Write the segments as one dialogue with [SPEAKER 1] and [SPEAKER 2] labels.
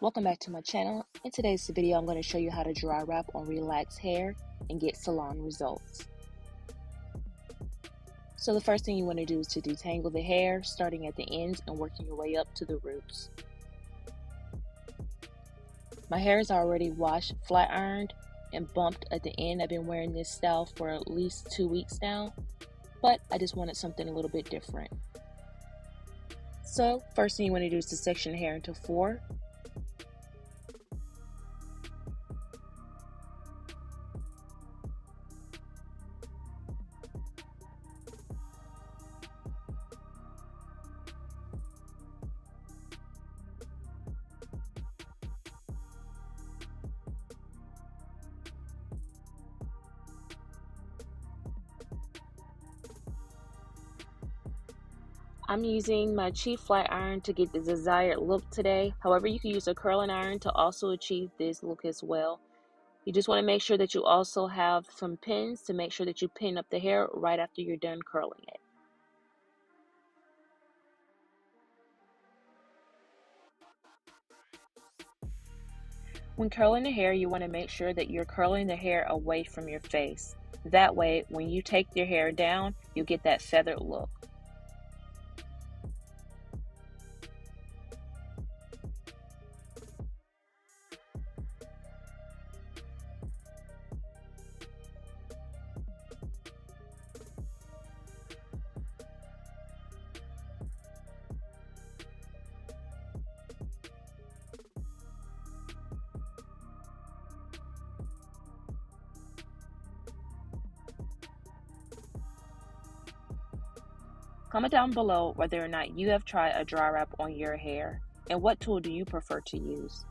[SPEAKER 1] Welcome back to my channel. In today's video, I'm going to show you how to dry wrap on relaxed hair and get salon results. So the first thing you want to do is to detangle the hair, starting at the ends and working your way up to the roots. My hair is already washed, flat ironed, and bumped at the end. I've been wearing this style for at least 2 weeks now, but I just wanted something a little bit different. So first thing you want to do is to section the hair into 4. I'm using my cheap flat iron to get the desired look today. However, you can use a curling iron to also achieve this look as well. You just want to make sure that you also have some pins to make sure that you pin up the hair right after you're done curling it. When curling the hair, you want to make sure that you're curling the hair away from your face. That way, when you take your hair down, you get that feathered look. Comment down below whether or not you have tried a dry wrap on your hair and what tool do you prefer to use.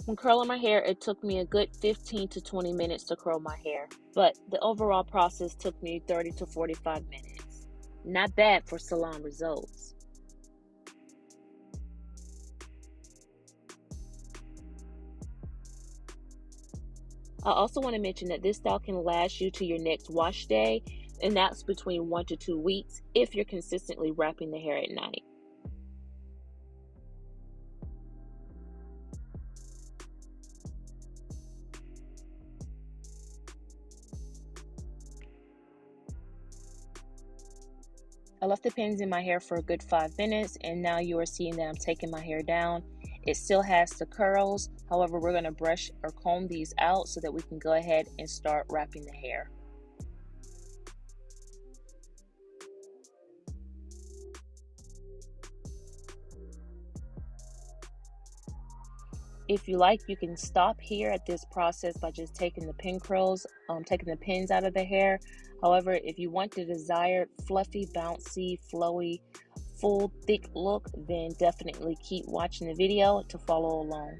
[SPEAKER 1] When curling my hair, it took me a good 15 to 20 minutes to curl my hair, but the overall process took me 30 to 45 minutes. Not bad for salon results. I also want to mention that this style can last you to your next wash day, and that's between 1 to 2 weeks if you're consistently wrapping the hair at night. I left the pins in my hair for a good 5 minutes, and now you are seeing that I'm taking my hair down. It still has the curls, however, we're going to brush or comb these out so that we can go ahead and start wrapping the hair. If you like, you can stop here at this process by just taking the pin curls, taking the pins out of the hair. However, if you want the desired fluffy, bouncy, flowy, full, thick look, then definitely keep watching the video to follow along.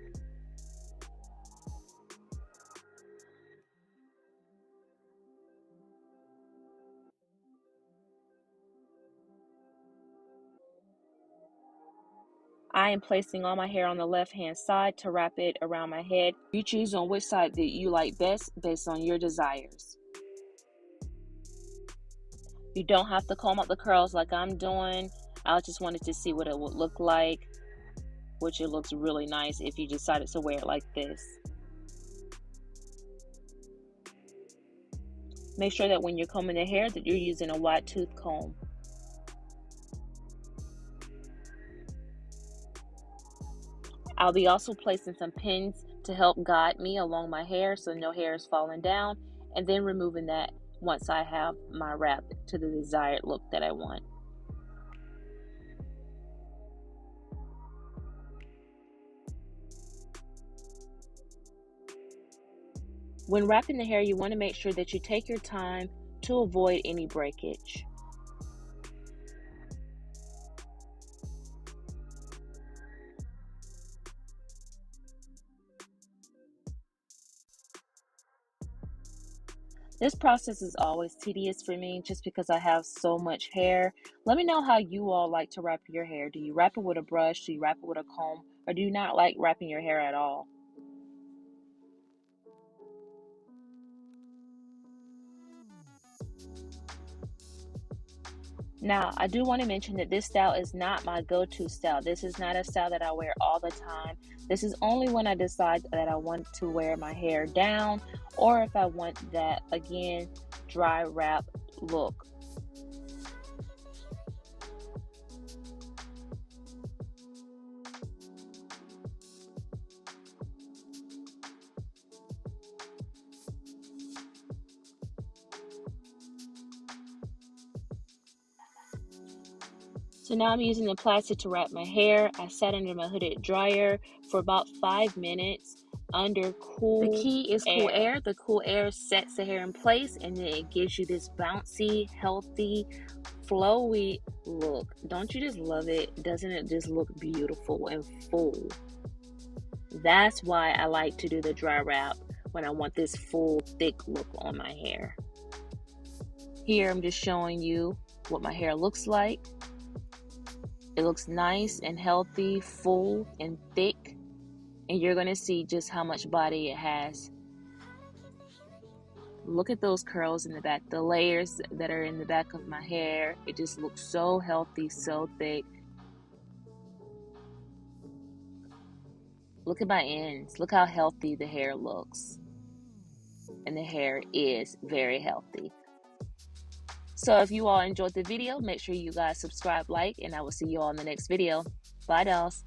[SPEAKER 1] I am placing all my hair on the left hand side to wrap it around my head. You choose on which side that you like best based on your desires. You don't have to comb out the curls like I'm doing. I just wanted to see what it would look like, which it looks really nice if you decided to wear it like this. Make sure that when you're combing the hair that you're using a wide tooth comb. I'll be also placing some pins to help guide me along my hair so no hair is falling down, and then removing that once I have my wrap to the desired look that I want. When wrapping the hair, you want to make sure that you take your time to avoid any breakage. This process is always tedious for me just because I have so much hair. Let me know how you all like to wrap your hair. Do you wrap it with a brush? Do you wrap it with a comb? Or do you not like wrapping your hair at all? Now, I do want to mention that this style is not my go-to style. This is not a style that I wear all the time. This is only when I decide that I want to wear my hair down or if I want that, again, dry wrap look. So now I'm using the plastic to wrap my hair. I sat under my hooded dryer for about 5 minutes under cool air. The key is cool air. The cool air sets the hair in place and then it gives you this bouncy, healthy, flowy look. Don't you just love it? Doesn't it just look beautiful and full? That's why I like to do the dry wrap when I want this full, thick look on my hair. Here I'm just showing you what my hair looks like. It looks nice and healthy, full and thick, and you're going to see just how much body it has. Look at those curls in the back, the layers that are in the back of my hair. It just looks so healthy, so thick. Look at my ends. Look how healthy the hair looks. And the hair is very healthy. So if you all enjoyed the video, make sure you guys subscribe, like, and I will see you all in the next video. Bye, dolls.